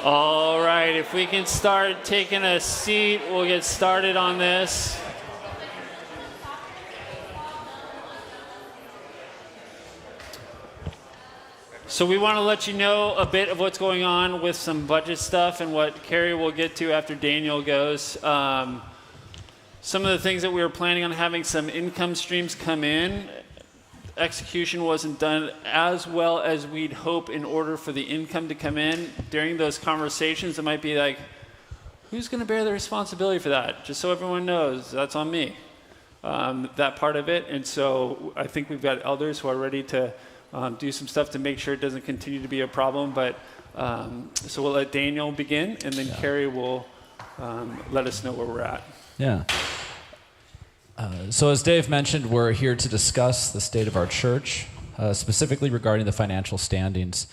All right, if we can start taking a seat, we'll get started on this. So we want to let you know a bit of what's going on with some budget stuff and what Carrie will get to after Daniel goes. Some of the things that we were planning on having some income streams come in, execution wasn't done as well as we'd hope in order for the income to come in. During those conversations, it might be like, who's going to bear the responsibility for that? Just so everyone knows, that's on me, that part of it. And so I think we've got elders who are ready to do some stuff to make sure it doesn't continue to be a problem. But so we'll let Daniel begin, and then Carrie will let us know where we're at. Yeah. So as Dave mentioned, we're here to discuss the state of our church, specifically regarding the financial standings.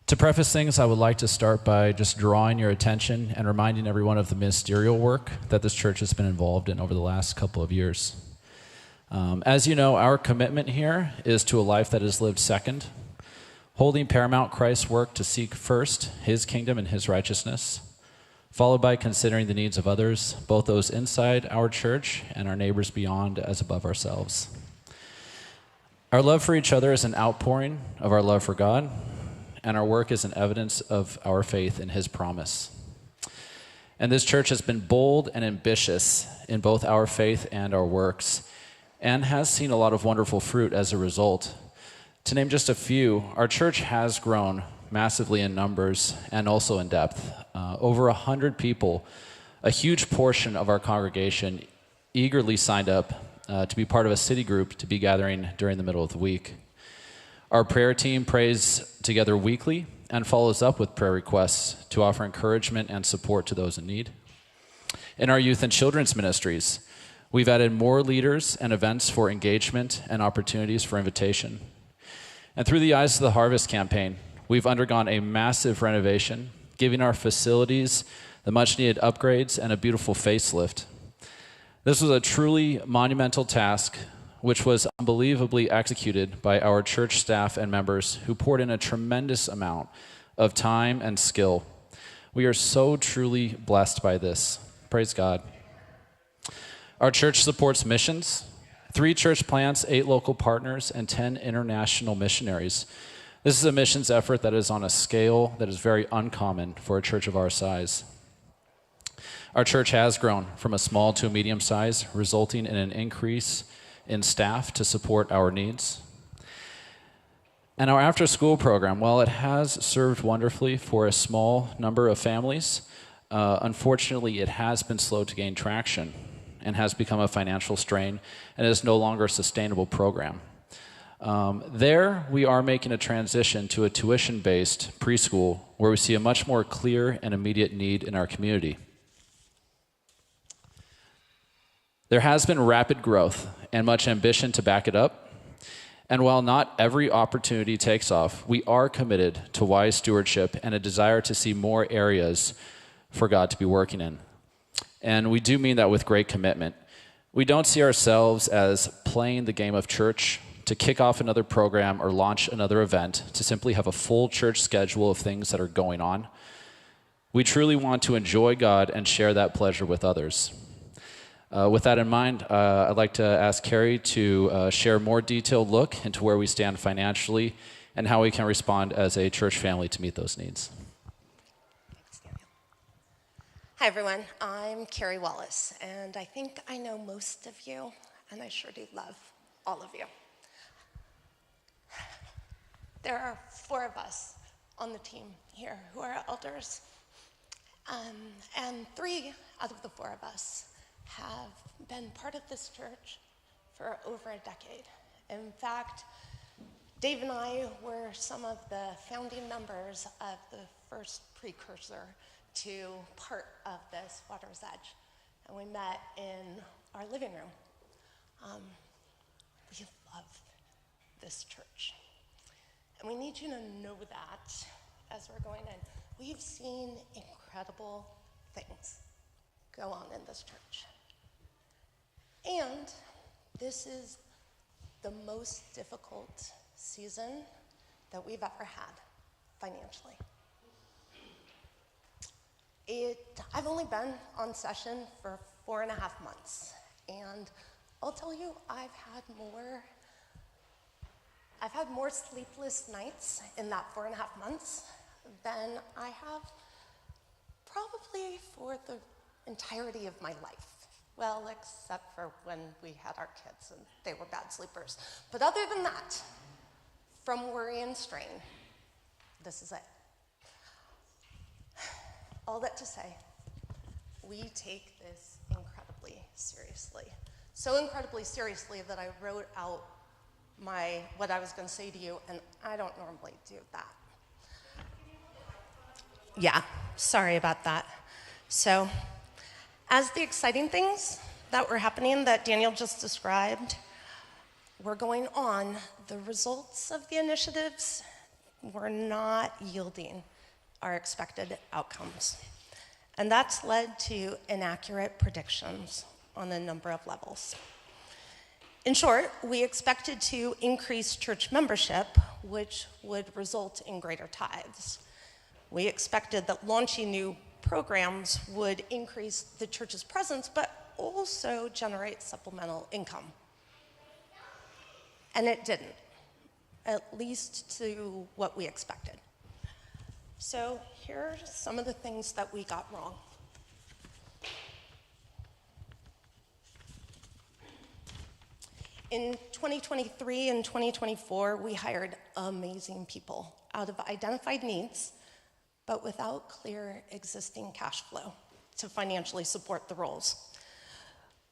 To preface things, I would like to start by just drawing your attention and reminding everyone of the ministerial work that this church has been involved in over the last couple of years. As you know, our commitment here is to a life that is lived second, holding paramount Christ's work to seek first his kingdom and his righteousness, followed by considering the needs of others, both those inside our church and our neighbors beyond as above ourselves. Our love for each other is an outpouring of our love for God, and our work is an evidence of our faith in his promise. And this church has been bold and ambitious in both our faith and our works, and has seen a lot of wonderful fruit as a result. To name just a few, our church has grown massively in numbers and also in depth. Over 100 people, a huge portion of our congregation, eagerly signed up to be part of a city group to be gathering during the middle of the week. Our prayer team prays together weekly and follows up with prayer requests to offer encouragement and support to those in need. In our youth and children's ministries, we've added more leaders and events for engagement and opportunities for invitation. And through the Eyes of the Harvest campaign, we've undergone a massive renovation, giving our facilities the much-needed upgrades and a beautiful facelift. This was a truly monumental task, which was unbelievably executed by our church staff and members who poured in a tremendous amount of time and skill. We are so truly blessed by this. Praise God. Our church supports missions, 3 church plants, 8 local partners, and 10 international missionaries. This is a missions effort that is on a scale that is very uncommon for a church of our size. Our church has grown from a small to a medium size, resulting in an increase in staff to support our needs. And our after-school program, while it has served wonderfully for a small number of families, unfortunately it has been slow to gain traction and has become a financial strain and is no longer a sustainable program. There, we are making a transition to a tuition-based preschool where we see a much more clear and immediate need in our community. There has been rapid growth and much ambition to back it up. And while not every opportunity takes off, we are committed to wise stewardship and a desire to see more areas for God to be working in. And we do mean that with great commitment. We don't see ourselves as playing the game of church to kick off another program or launch another event, to simply have a full church schedule of things that are going on. We truly want to enjoy God and share that pleasure with others. With that in mind, I'd like to ask Carrie to share a more detailed look into where we stand financially and how we can respond as a church family to meet those needs. Thanks, Daniel. Hi, everyone. I'm Carrie Wallace, and I think I know most of you, and I sure do love all of you. There are 4 of us on the team here who are elders, and 3 out of the 4 of us have been part of this church for over a decade. In fact, Dave and I were some of the founding members of the first precursor to part of this Water's Edge, and we met in our living room. We love this church, and we need you to know that as we're going in. We've seen incredible things go on in this church. And this is the most difficult season that we've ever had financially. I've only been on session for 4.5 months, and I'll tell you, I've had more sleepless nights in that 4.5 months than I have probably for the entirety of my life. Well, except for when we had our kids and they were bad sleepers. But other than that, from worry and strain, this is it. All that to say, we take this incredibly seriously. So incredibly seriously that I wrote out what I was going to say to you, and I don't normally do that. Yeah, sorry about that. So, as the exciting things that were happening that Daniel just described were going on, the results of the initiatives were not yielding our expected outcomes. And that's led to inaccurate predictions on a number of levels. In short, we expected to increase church membership, which would result in greater tithes. We expected that launching new programs would increase the church's presence, but also generate supplemental income. And it didn't, at least to what we expected. So here are some of the things that we got wrong. In 2023 and 2024, we hired amazing people out of identified needs, but without clear existing cash flow to financially support the roles.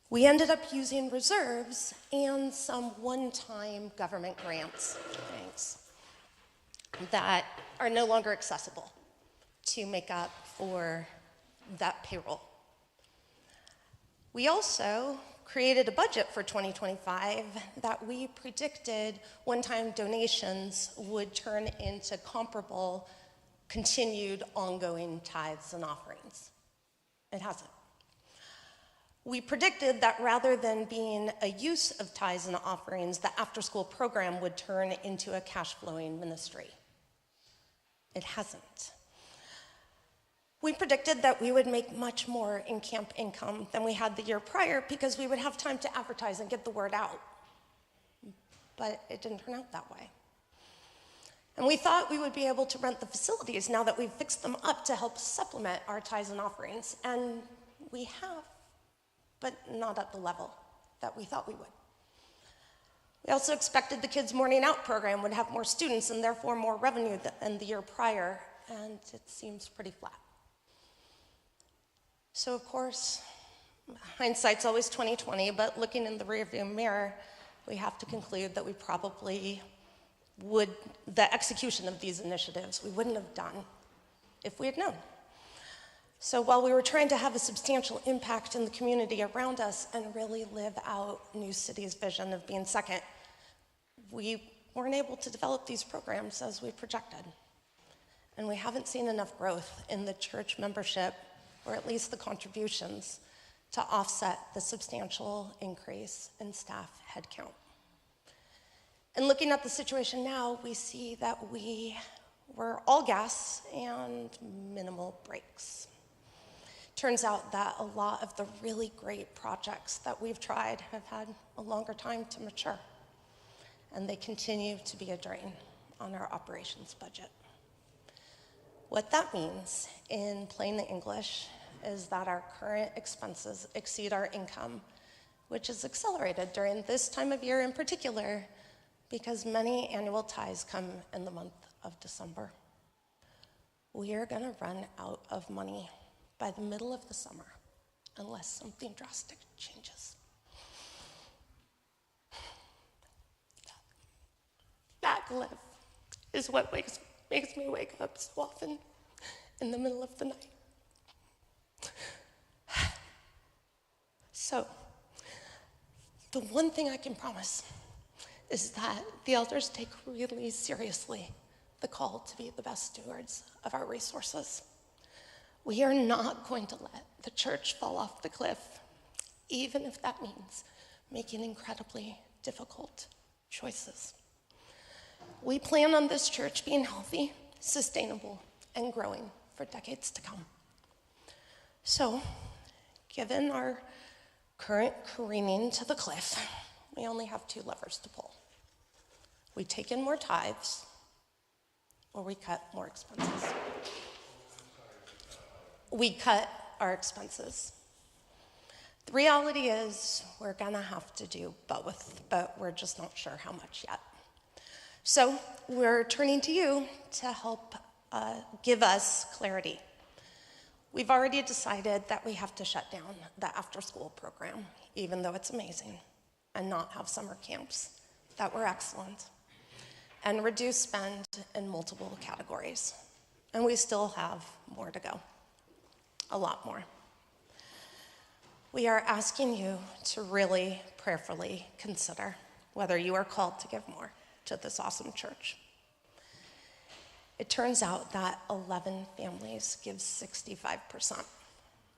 We ended up using reserves and some one-time government grants, thanks, that are no longer accessible to make up for that payroll. We also created a budget for 2025 that we predicted one-time donations would turn into comparable, continued, ongoing tithes and offerings. It hasn't. We predicted that rather than being a use of tithes and offerings, the after-school program would turn into a cash-flowing ministry. It hasn't. We predicted that we would make much more in camp income than we had the year prior because we would have time to advertise and get the word out. But it didn't turn out that way. And we thought we would be able to rent the facilities now that we've fixed them up to help supplement our tithes and offerings. And we have, but not at the level that we thought we would. We also expected the Kids Morning Out program would have more students and therefore more revenue than the year prior, and it seems pretty flat. So of course, hindsight's always 20/20, but looking in the rearview mirror, we have to conclude that we probably the execution of these initiatives, we wouldn't have done if we had known. So while we were trying to have a substantial impact in the community around us and really live out New City's vision of being second, we weren't able to develop these programs as we projected. And we haven't seen enough growth in the church membership, or at least the contributions, to offset the substantial increase in staff headcount. And looking at the situation now, we see that we were all gas and minimal brakes. Turns out that a lot of the really great projects that we've tried have had a longer time to mature, and they continue to be a drain on our operations budget. What that means, in plain English, is that our current expenses exceed our income, which is accelerated during this time of year in particular, because many annual tithes come in the month of December. We are going to run out of money by the middle of the summer unless something drastic changes. That glyph is what makes me wake up so often in the middle of the night. So, the one thing I can promise is that the elders take really seriously the call to be the best stewards of our resources. We are not going to let the church fall off the cliff, even if that means making incredibly difficult choices. We plan on this church being healthy, sustainable, and growing for decades to come. So, given our current careening to the cliff, we only have two levers to pull. We take in more tithes, or we cut more expenses. We cut our expenses. The reality is we're gonna have to do both, but we're just not sure how much yet. So we're turning to you to help give us clarity. We've already decided that we have to shut down the after-school program, even though it's amazing, and not have summer camps that were excellent, and reduce spend in multiple categories. And we still have more to go, a lot more. We are asking you to really prayerfully consider whether you are called to give more to this awesome church. It turns out that 11 families give 65%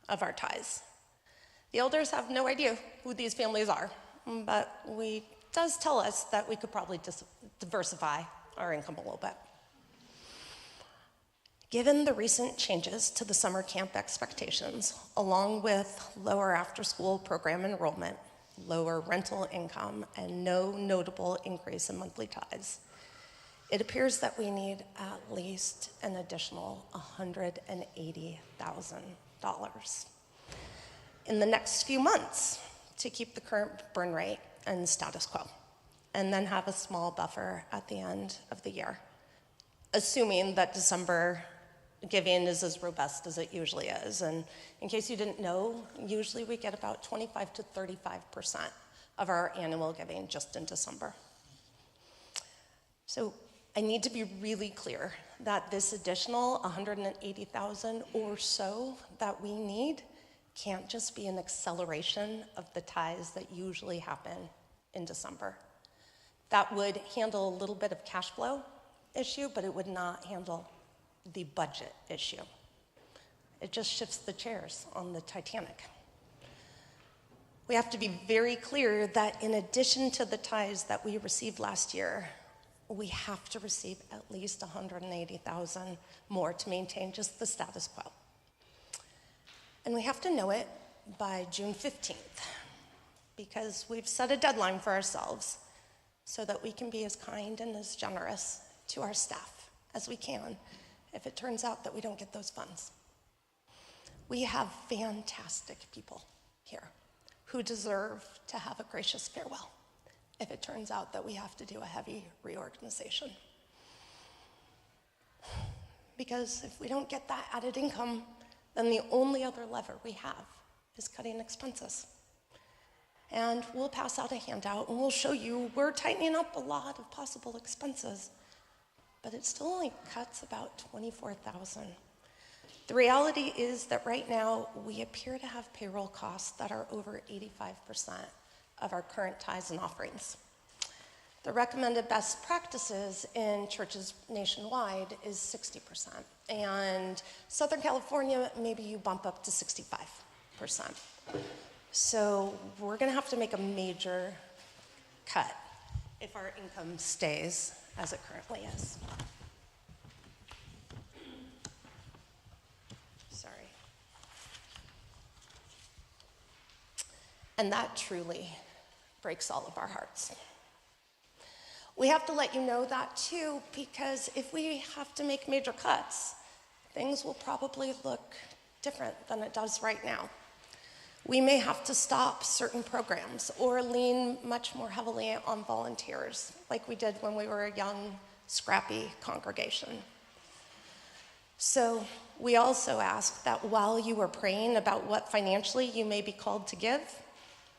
of our tithes. The elders have no idea who these families are, but it does tell us that we could probably diversify our income a little bit. Given the recent changes to the summer camp expectations, along with lower after-school program enrollment, lower rental income, and no notable increase in monthly tithes, it appears that we need at least an additional $180,000 in the next few months to keep the current burn rate and status quo, and then have a small buffer at the end of the year, assuming that December giving is as robust as it usually is. And in case you didn't know, usually we get about 25 to 35% of our annual giving just in December. So I need to be really clear that this additional 180,000 or so that we need can't just be an acceleration of the tithes that usually happen in December. That would handle a little bit of cash flow issue, but it would not handle the budget issue. It just shifts the chairs on the Titanic. We have to be very clear that in addition to the tithes that we received last year, we have to receive at least 180,000 more to maintain just the status quo. And we have to know it by June 15th, because we've set a deadline for ourselves so that we can be as kind and as generous to our staff as we can if it turns out that we don't get those funds. We have fantastic people here who deserve to have a gracious farewell if it turns out that we have to do a heavy reorganization. Because if we don't get that added income, then the only other lever we have is cutting expenses. And we'll pass out a handout and we'll show you we're tightening up a lot of possible expenses, but it still only cuts about 24,000. The reality is that right now we appear to have payroll costs that are over 85% of our current tithes and offerings. The recommended best practices in churches nationwide is 60%. And Southern California, maybe you bump up to 65%. So we're gonna have to make a major cut if our income stays as it currently is. Sorry. And that truly breaks all of our hearts. We have to let you know that too, because if we have to make major cuts, things will probably look different than it does right now. We may have to stop certain programs or lean much more heavily on volunteers, like we did when we were a young, scrappy congregation. So we also ask that while you are praying about what financially you may be called to give,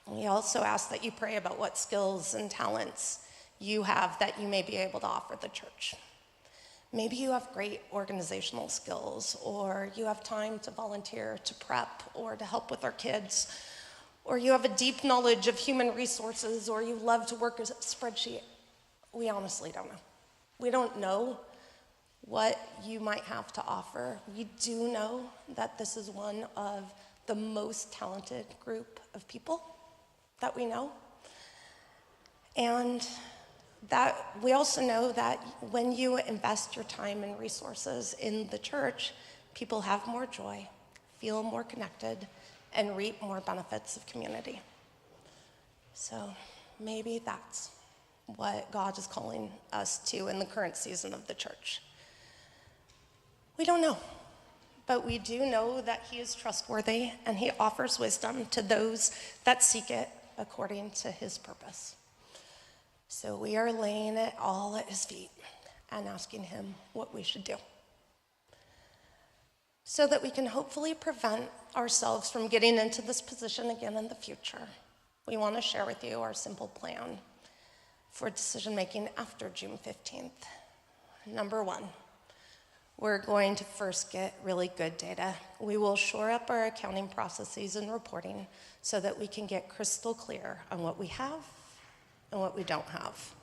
we also ask that you pray about what skills and talents you have that you may be able to offer the church. Maybe you have great organizational skills, or you have time to volunteer to prep or to help with our kids, or you have a deep knowledge of human resources, or you love to work as a spreadsheet. We honestly don't know. We don't know what you might have to offer. We do know that this is one of the most talented group of people that we know. And that we also know that when you invest your time and resources in the church, people have more joy, feel more connected, and reap more benefits of community. So maybe that's what God is calling us to in the current season of the church. We don't know, but we do know that he is trustworthy and he offers wisdom to those that seek it according to his purpose. So we are laying it all at his feet and asking him what we should do, so that we can hopefully prevent ourselves from getting into this position again in the future. We want to share with you our simple plan for decision making after June 15th. Number one, we're going to first get really good data. We will shore up our accounting processes and reporting so that we can get crystal clear on what we have and what we don't have.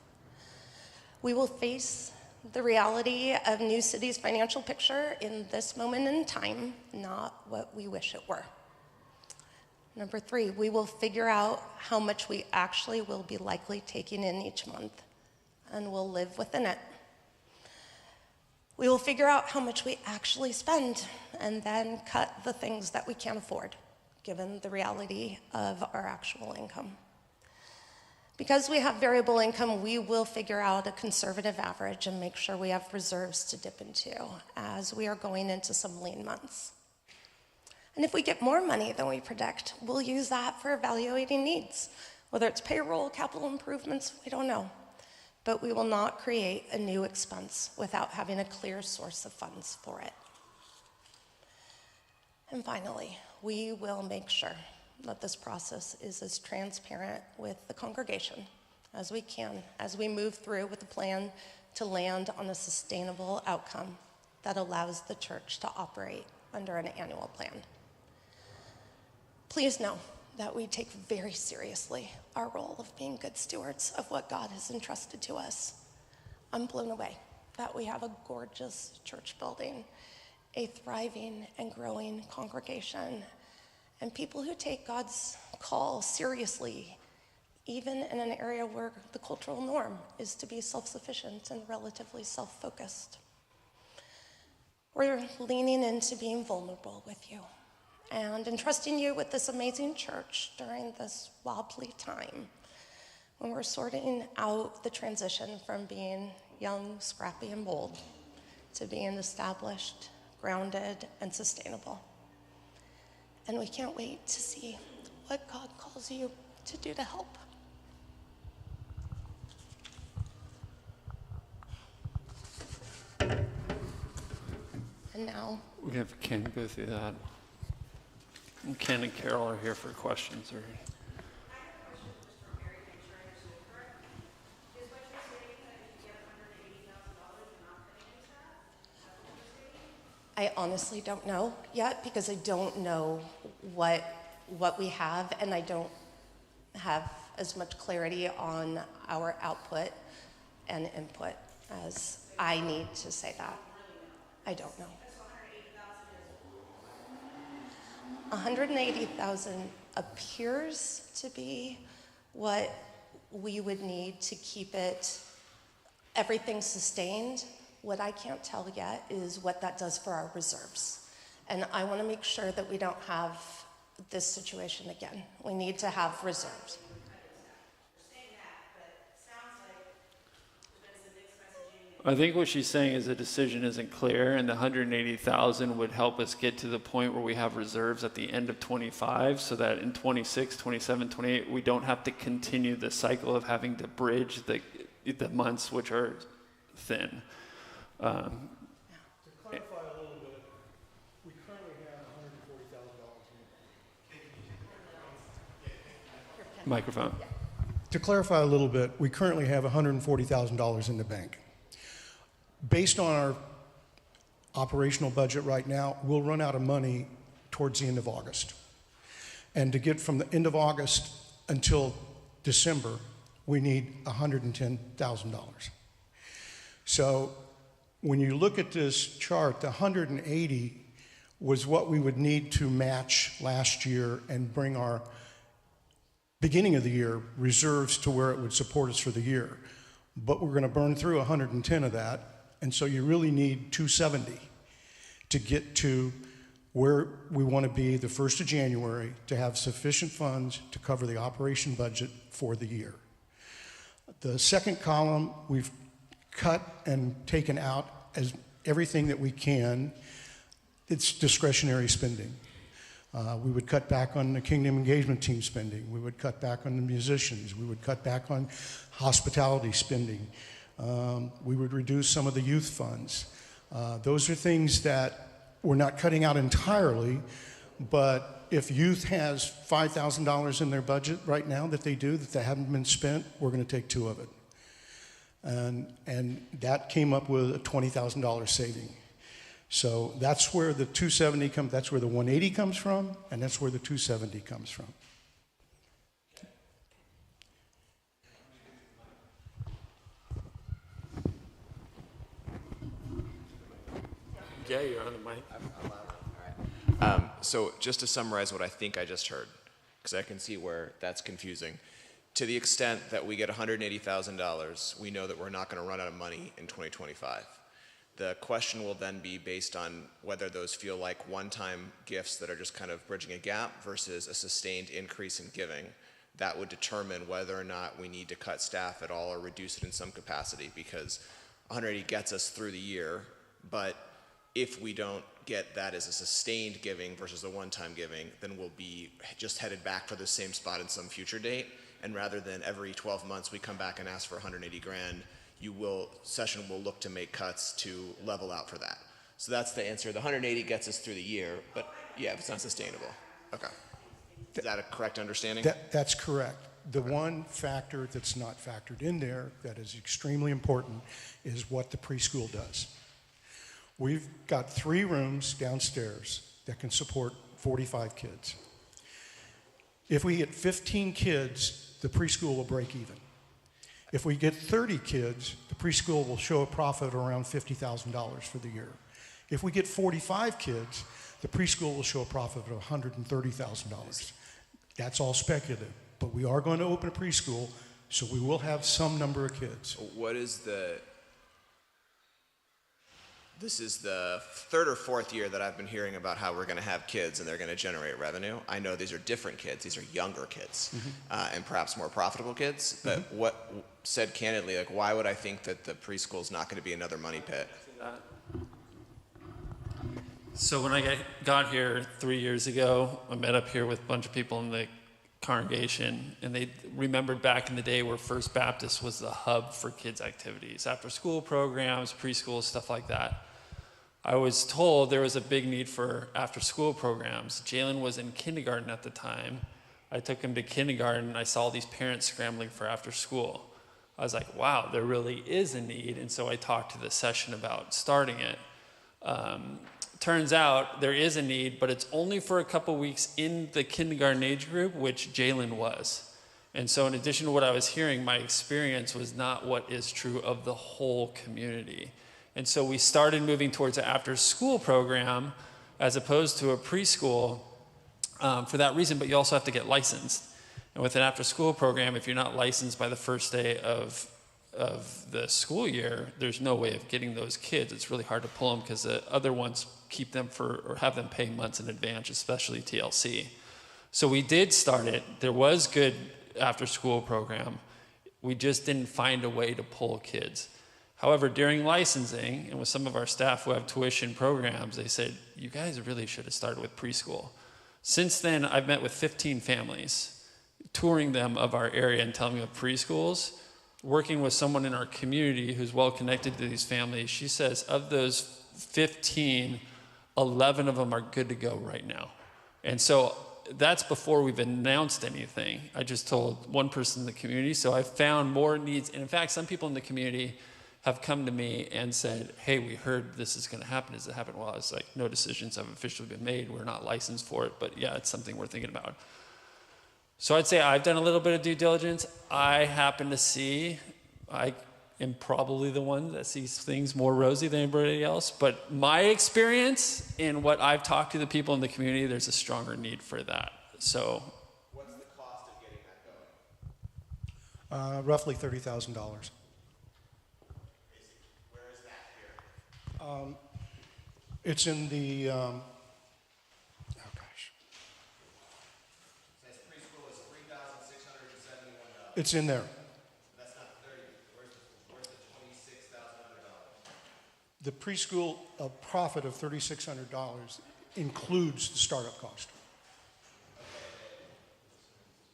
We will face the reality of New City's financial picture in this moment in time, not what we wish it were. Number three, we will figure out how much we actually will be likely taking in each month, and we'll live within it. We will figure out how much we actually spend, and then cut the things that we can't afford, given the reality of our actual income. Because we have variable income, we will figure out a conservative average and make sure we have reserves to dip into as we are going into some lean months. And if we get more money than we predict, we'll use that for evaluating needs. Whether it's payroll, capital improvements, we don't know. But we will not create a new expense without having a clear source of funds for it. And finally, we will make sure that this process is as transparent with the congregation as we can, as we move through with a plan to land on a sustainable outcome that allows the church to operate under an annual plan. Please know that we take very seriously our role of being good stewards of what God has entrusted to us. I'm blown away that we have a gorgeous church building, a thriving and growing congregation, and people who take God's call seriously, even in an area where the cultural norm is to be self-sufficient and relatively self-focused. We're leaning into being vulnerable with you and entrusting you with this amazing church during this wobbly time when we're sorting out the transition from being young, scrappy, and bold to being established, grounded, and sustainable. And we can't wait to see what God calls you to do to help. And now, We have Ken go through that. And Ken and Carol are here for questions. I honestly don't know yet because I don't know what we have, and I don't have as much clarity on our output and input as I need to say that. I don't know. 180,000 appears to be what we would need to keep everything sustained. What I can't tell yet is what that does for our reserves. And I want to make sure that we don't have this situation again. We need to have reserves. I think what she's saying is the decision isn't clear, and the 180,000 would help us get to the point where we have reserves at the end of 25, so that in 26, 27, 28, we don't have to continue the cycle of having to bridge the months which are thin. To clarify a little bit, we currently have $140,000 in Microphone. To clarify a little bit, we currently have $140,000 in the bank. Based on our operational budget right now, we'll run out of money towards the end of August. And to get from the end of August until December, we need $110,000. So when you look at this chart, the 180 was what we would need to match last year and bring our beginning of the year reserves to where it would support us for the year. But we're going to burn through 110 of that, and so you really need 270 to get to where we want to be the 1st of January to have sufficient funds to cover the operation budget for the year. The second column, we've cut and taken out as everything that we can. It's discretionary spending. We would cut back on the Kingdom Engagement Team spending. We would cut back on the musicians. We would cut back on hospitality spending. We would reduce some of the youth funds. Those are things that we're not cutting out entirely, but if youth has $5,000 in their budget right now that they haven't been spent, we're going to take 2 of it. And that came up with a $20,000 saving. So that's where the 270 comes, that's where the 180 comes from, and that's where the 270 comes from. Yeah, you're on the mic. So just to summarize what I think I just heard, because I can see where that's confusing. To the extent that we get $180,000, we know that we're not going to run out of money in 2025. The question will then be based on whether those feel like one-time gifts that are just kind of bridging a gap versus a sustained increase in giving. That would determine whether or not we need to cut staff at all or reduce it in some capacity, because 180 gets us through the year, but if we don't get that as a sustained giving versus a one-time giving, then we'll be just headed back for the same spot in some future date. And rather than every 12 months we come back and ask for 180 grand, session will look to make cuts to level out for that. So that's the answer. The 180 gets us through the year, but yeah, it's not sustainable. Okay. Is that a correct understanding? That's correct. The one factor that's not factored in there that is extremely important is what the preschool does. We've got 3 rooms downstairs that can support 45 kids. If we get 15 kids, the preschool will break even. If we get 30 kids, the preschool will show a profit of around $50,000 for the year. If we get 45 kids, the preschool will show a profit of $130,000. That's all speculative, but we are going to open a preschool, so we will have some number of kids. This is the 3rd or 4th year that I've been hearing about how we're going to have kids and they're going to generate revenue. I know these are different kids. These are younger kids, and perhaps more profitable kids. But what said candidly, like, why would I think that the preschool is not going to be another money pit? So when I got here 3 years ago, I met up here with a bunch of people in the congregation, and they remembered back in the day where First Baptist was the hub for kids' activities, after school programs, preschool, stuff like that. I was told there was a big need for after-school programs. Jalen was in kindergarten at the time. I took him to kindergarten, and I saw these parents scrambling for after-school. I was like, wow, there really is a need, and so I talked to the session about starting it. Turns out there is a need, but it's only for a couple weeks in the kindergarten age group, which Jalen was. And so in addition to what I was hearing, my experience was not what is true of the whole community. And so we started moving towards an after-school program as opposed to a preschool for that reason, but you also have to get licensed. And with an after-school program, if you're not licensed by the first day of the school year, there's no way of getting those kids. It's really hard to pull them because the other ones keep them or have them pay months in advance, especially TLC. So we did start it. There was good after-school program. We just didn't find a way to pull kids. However, during licensing, and with some of our staff who have tuition programs, they said, you guys really should have started with preschool. Since then, I've met with 15 families, touring them of our area and telling them of preschools, working with someone in our community who's well connected to these families. She says of those 15, 11 of them are good to go right now. And so that's before we've announced anything. I just told one person in the community, so I found more needs. And in fact, some people in the community have come to me and said, hey, we heard this is going to happen. Does it happen? Well, I was like, no decisions have officially been made. We're not licensed for it, but yeah, it's something we're thinking about. So I'd say I've done a little bit of due diligence. I happen to see, I am probably the one that sees things more rosy than anybody else, but my experience in what I've talked to the people in the community, there's a stronger need for that. So what's the cost of getting that going? Roughly $30,000. Where is that here? It's in the It's in there. That's not 30. Where's the $26,000? The preschool profit of $3,600 includes the startup cost.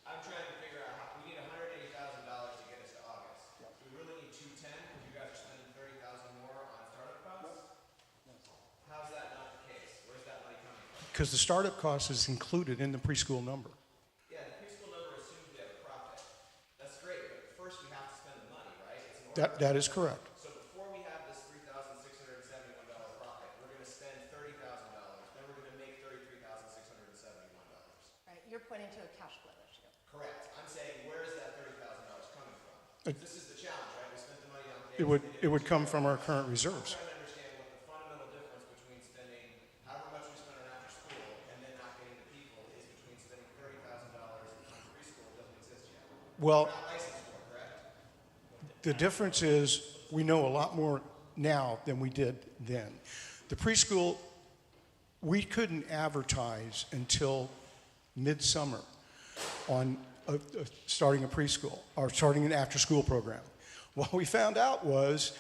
I'm trying to figure out how we need $180,000 to get us to August. Do we really need 210 because you guys are spending 30,000 more on startup costs? How's that not the case? Where's that money coming from? Because the startup cost is included in the preschool number. Yeah, the preschool number assumes we have a profit. That's great, but first we have to spend the money, right? It's an order. That is correct. So before we have this $3,671 profit, we're going to spend $30,000. Then we're going to make $33,671. Right, you're pointing to a cash flow issue. Correct. I'm saying, where is that $30,000 coming from? This is the challenge, right? We spent the money on things. It would come from our current reserves. I'm trying to understand what the fundamental difference between spending however much we spend on after school and then not getting the people is between spending $30,000 on preschool that doesn't exist yet. Well, We're not licensed for it, correct? the difference is we know a lot more now than we did then. The preschool, we couldn't advertise until midsummer on starting a preschool or starting an after-school program. What we found out was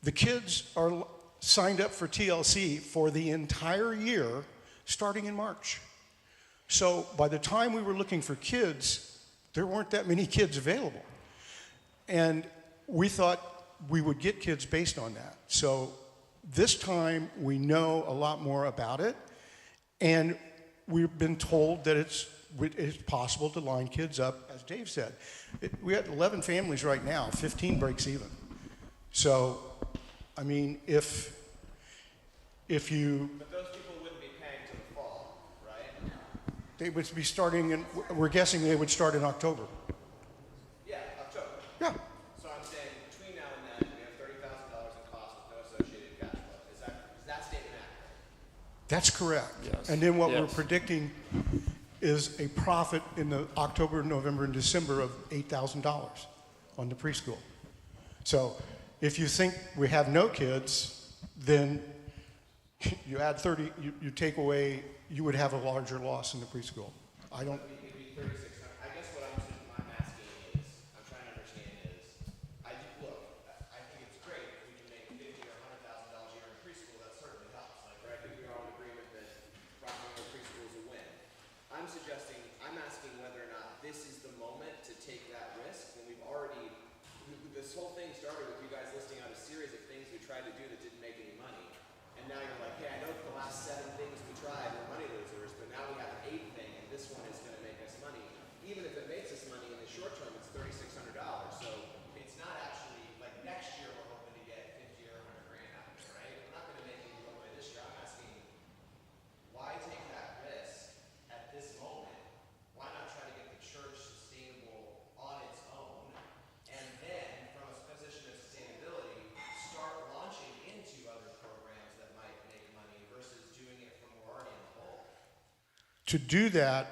the kids are signed up for TLC for the entire year starting in March. So by the time we were looking for kids, there weren't that many kids available. And we thought we would get kids based on that. So this time we know a lot more about it, and we've been told that it's possible to line kids up, as Dave said. We had 11 families right now, 15 breaks even. So, I mean, if you, But those people wouldn't be paying till the fall, right? they would be starting in, we're guessing they would start in October. Yeah, October. Yeah. So I'm saying between now and then, we have $30,000 in costs with no associated cash flow. Is that statement accurate? That's correct. Yes. And then what we're Yes. predicting is a profit in the October, November, and December of $8,000 on the preschool. So if you think we have no kids, then you add 30, you take away, you would have a larger loss in the preschool. I don't, It'd be 3,600. I guess what I'm asking is, I'm trying to understand is, I think it's great if we can make $50,000 or $100,000 a year in preschool. That certainly helps. Like, right? I think we're all in agreement that Rockland preschool is a win. I'm asking whether or not this is the moment to take that risk when we've already. This whole thing started with you guys listing out a series of things we tried to do that didn't make any money, and now you're like, hey, I know the last 7 things we tried were money losers, but now we have an 8th thing, and this one is going to make us money. Even if it makes us money in the short term, it's $3,600. So it's not actually like next year we're hoping to get 50 or 100 grand out of it, right? We're not going to make any real money this year. I'm asking, why take that risk at this moment? Why not try to get the church sustainable on its own, and then from a position of sustainability, start launching into other programs that might make money versus doing it from we're already in the hole? to do that,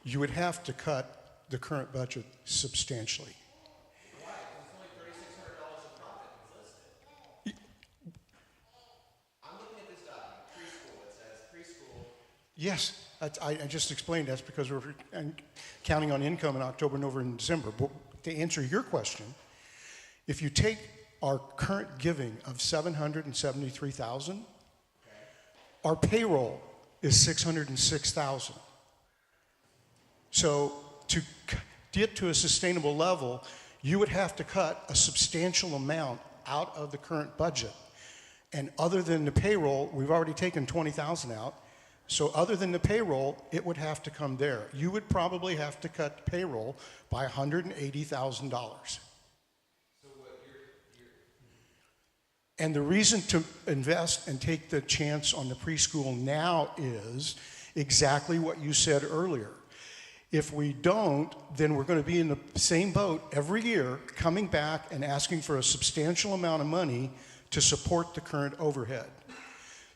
you would have to cut the current budget substantially. Why? Because it's only $3,600 of profit that's listed. I'm looking at this document, preschool. It says preschool. Yes, I just explained that's because we're counting on income in October, November, and December. But to answer your question, if you take our current giving of $773,000, our payroll is $606,000. So to get to a sustainable level, you would have to cut a substantial amount out of the current budget. And other than the payroll, we've already taken $20,000 out. So other than the payroll, it would have to come there. You would probably have to cut payroll by $180,000. And the reason to invest and take the chance on the preschool now is exactly what you said earlier. If we don't, then we're going to be in the same boat every year, coming back and asking for a substantial amount of money to support the current overhead.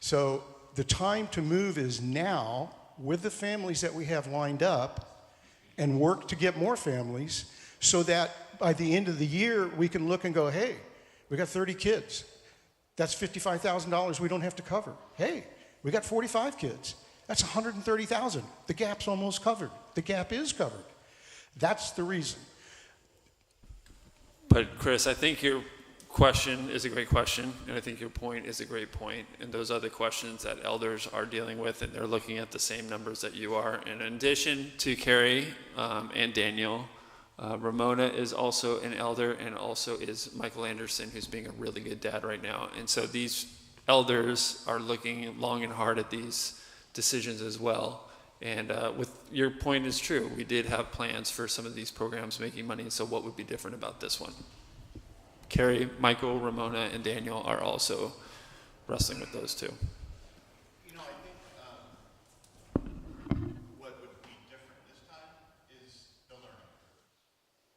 So the time to move is now with the families that we have lined up and work to get more families so that by the end of the year, we can look and go, hey, we got 30 kids. That's $55,000 we don't have to cover. Hey, we got 45 kids. That's $130,000. The gap's almost covered. The gap is covered. That's the reason. But Chris, I think your question is a great question, and I think your point is a great point. And those other questions that elders are dealing with, and they're looking at the same numbers that you are. And in addition to Carrie and Daniel, Ramona is also an elder, and also is Michael Anderson, who's being a really good dad right now. And so these elders are looking long and hard at these decisions as well. And with your point is true. We did have plans for some of these programs making money. So what would be different about this one? Carrie, Michael, Ramona, and Daniel are also wrestling with those two. You know, I think what would be different this time is the learning curve.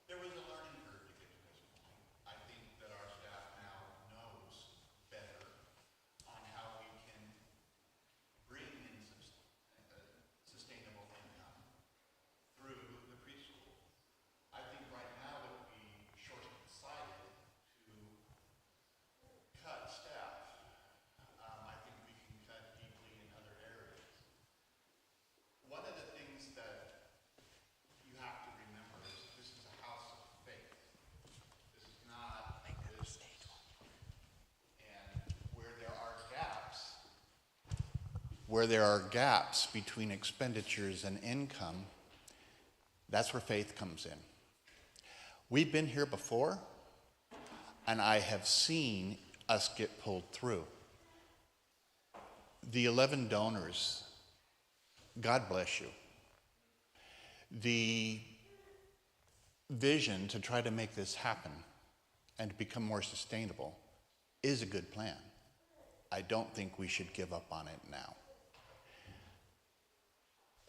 There was a learning curve to get to this point. I think that our staff now knows better on how we can bring in sustainable income through the preschool. I think right now it would be short-sighted to cut staff. I think we can cut deeply in other areas. One of the things that you have to remember is this is a house of faith. This is not a business. And where there are gaps between expenditures and income, that's where faith comes in. We've been here before, and I have seen us get pulled through. The 11 donors, God bless you. The vision to try to make this happen and to become more sustainable is a good plan. I don't think we should give up on it now.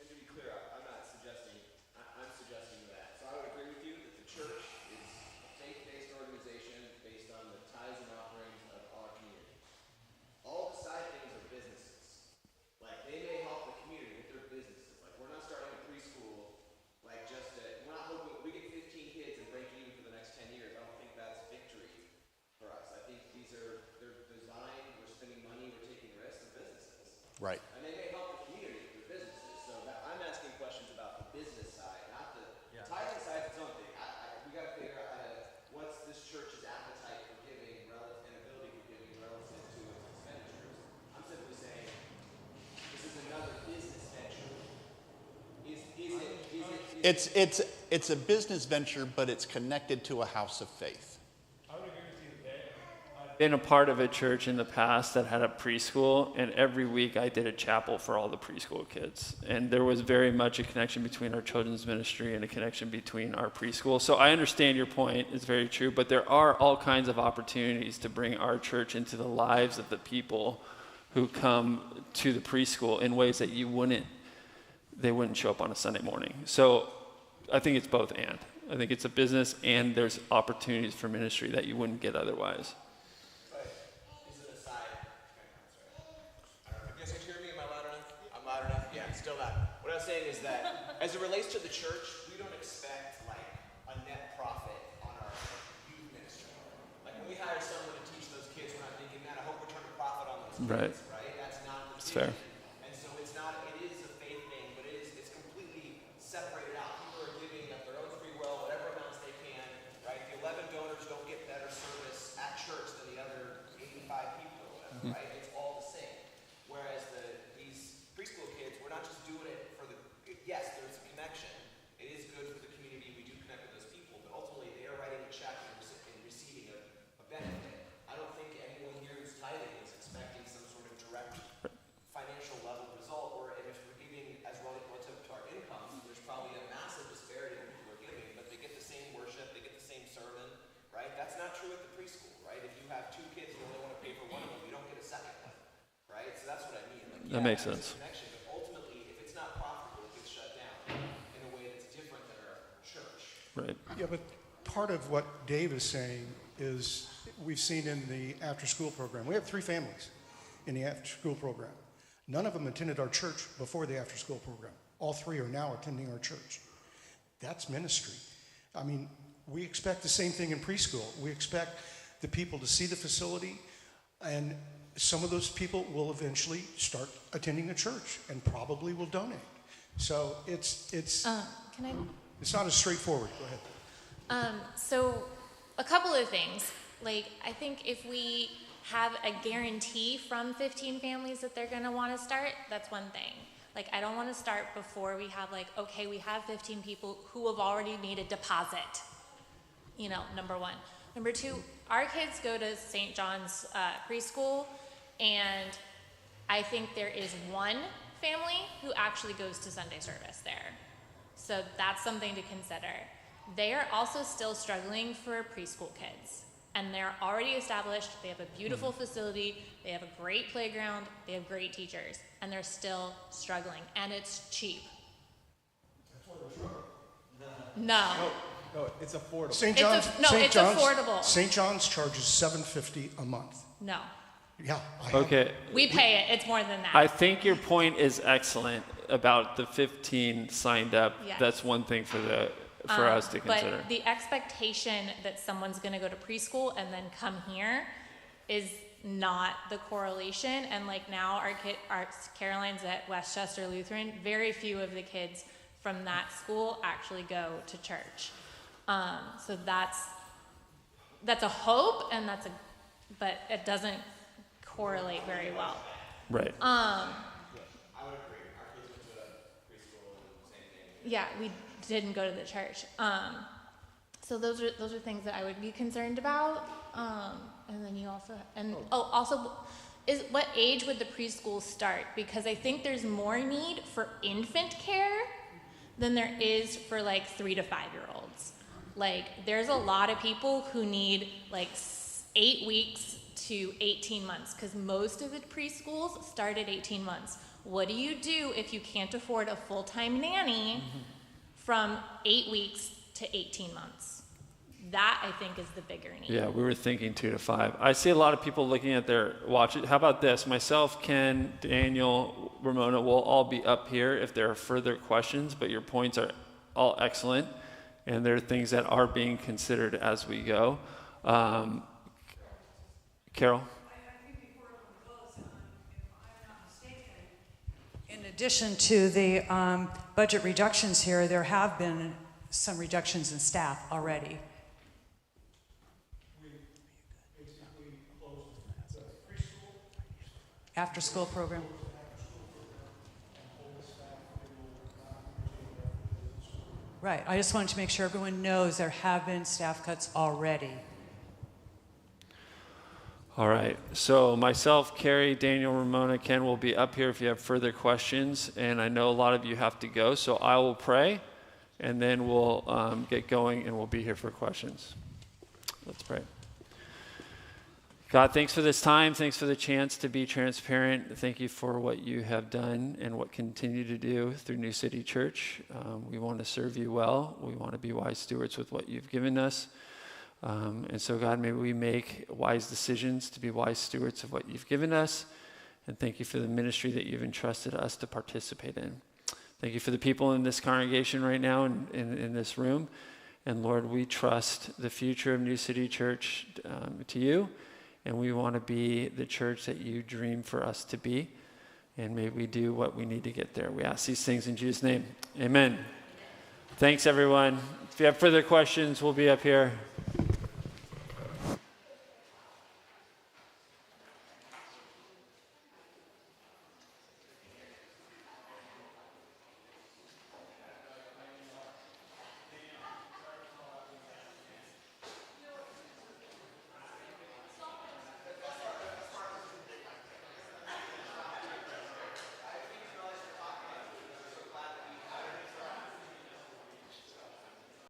And to be clear, I'm not suggesting, I'm suggesting that. So I would agree with you that the church is a faith-based organization based on the tithes and offerings of our community. All the side things are businesses. Like, they may help the community with their businesses. Like, we're not starting a preschool, like, just to, we're not hoping, we get 15 kids and break even for the next 10 years. I don't think that's victory for us. I think they're designed, we're spending money, we're taking risks, they're businesses. Right. And they may help the community with their businesses. So I'm asking questions about the business side, not the tithing side is something. We got to figure out what's this church's appetite for giving relative and ability for giving relative to its expenditures. I'm simply saying this is another business venture. It's a business venture, but it's connected to a house of faith. Been a part of a church in the past that had a preschool, and every week I did a chapel for all the preschool kids. And there was very much a connection between our children's ministry and a connection between our preschool. So I understand your point, it's very true, but there are all kinds of opportunities to bring our church into the lives of the people who come to the preschool in ways that they wouldn't show up on a Sunday morning. So I think it's both and. I think it's a business and there's opportunities for ministry that you wouldn't get otherwise. What I was saying is that as it relates to the church, we don't expect like a net profit on our youth ministry. Like when we hire someone to teach those kids, we're not thinking, man, I hope we're turning profit on those kids, right? That's not the That's fair. And so it is a faith thing, but it's completely separated out. People are giving of their own free will, whatever amounts they can, right? The 11 donors don't get better service at church than the other 85 people or whatever, right? It's all the same. Whereas these preschool kids, we're not just doing it for the, yes, there's a connection. It is good for the community. We do connect with those people, but ultimately they are writing a check and receiving a benefit. I don't think anyone here who's tithing is expecting some sort of direct financial level result, or if we're giving as relative to our income, there's probably a massive disparity in what people are giving, but they get the same worship, they get the same sermon, right? That's not true at the preschool, right? If you have 2 kids and you only want to pay for one of them, you don't get a second one, right? So that's what I mean. Like, That makes sense. Connection, but ultimately, if it's not profitable, it gets shut down in a way that's different than our church. Right. Yeah, but part of what Dave is saying is we've seen in the after-school program. We have 3 families in the after-school program. None of them attended our church before the after-school program. All 3 are now attending our church. That's ministry. I mean, we expect the same thing in preschool. We expect the people to see the facility, and some of those people will eventually start attending the church and probably will donate. So it's Can I It's not as straightforward. Go ahead. So a couple of things. Like, I think if we have a guarantee from 15 families that they're gonna wanna start, that's one thing. Like, I don't wanna start before we have like, okay, we have 15 people who have already made a deposit. You know, number one. Number two, our kids go to St. John's preschool, and I think there is one family who actually goes to Sunday service there. So that's something to consider. They are also still struggling for preschool kids, and they're already established. They have a beautiful facility, they have a great playground, they have great teachers, and they're still struggling, and it's cheap. No. No, it's affordable. St. It's John's. no, St. it's John's, affordable. St. John's charges $750 a month. No. Yeah. Okay. We pay it. It's more than that. I think your point is excellent about the 15 signed up. Yes. That's one thing for us to consider. But the expectation that someone's going to go to preschool and then come here is not the correlation. And like now, our Caroline's at Westchester Lutheran. Very few of the kids from that school actually go to church. So that's a hope, and but it doesn't correlate very well. Right. I would agree. Our kids went to preschool and same thing. Yeah, we didn't go to the church. So those are things that I would be concerned about. And then you also is what age would the preschool start? Because I think there's more need for infant care than there is for like 3 to 5 year olds. Like, there's a lot of people who need like 8 weeks to 18 months, because most of the preschools start at 18 months. What do you do if you can't afford a full-time nanny from 8 weeks to 18 months? That, I think, is the bigger need. Yeah, we were thinking 2 to 5. I see a lot of people looking at their watch. How about this? Myself, Ken, Daniel, Ramona will all be up here if there are further questions, but your points are all excellent, and there are things that are being considered as we go. Carol? I think before we close, if I'm not mistaken, in addition to the budget reductions here, there have been some reductions in staff already. We basically closed the preschool, after-school program. Right. I just wanted to make sure everyone knows there have been staff cuts already. All right. So myself, Carrie, Daniel, Ramona, Ken will be up here if you have further questions. And I know a lot of you have to go, so I will pray, and then we'll get going, and we'll be here for questions. Let's pray. God, thanks for this time. Thanks for the chance to be transparent. Thank you for what you have done and what continue to do through New City Church. We want to serve you well. We want to be wise stewards with what you've given us. And so, God, may we make wise decisions to be wise stewards of what you've given us. And thank you for the ministry that you've entrusted us to participate in. Thank you for the people in this congregation right now and in this room. And Lord, we trust the future of New City Church to you. And we want to be the church that you dream for us to be. And may we do what we need to get there. We ask these things in Jesus' name. Amen. Thanks, everyone. If you have further questions, we'll be up here.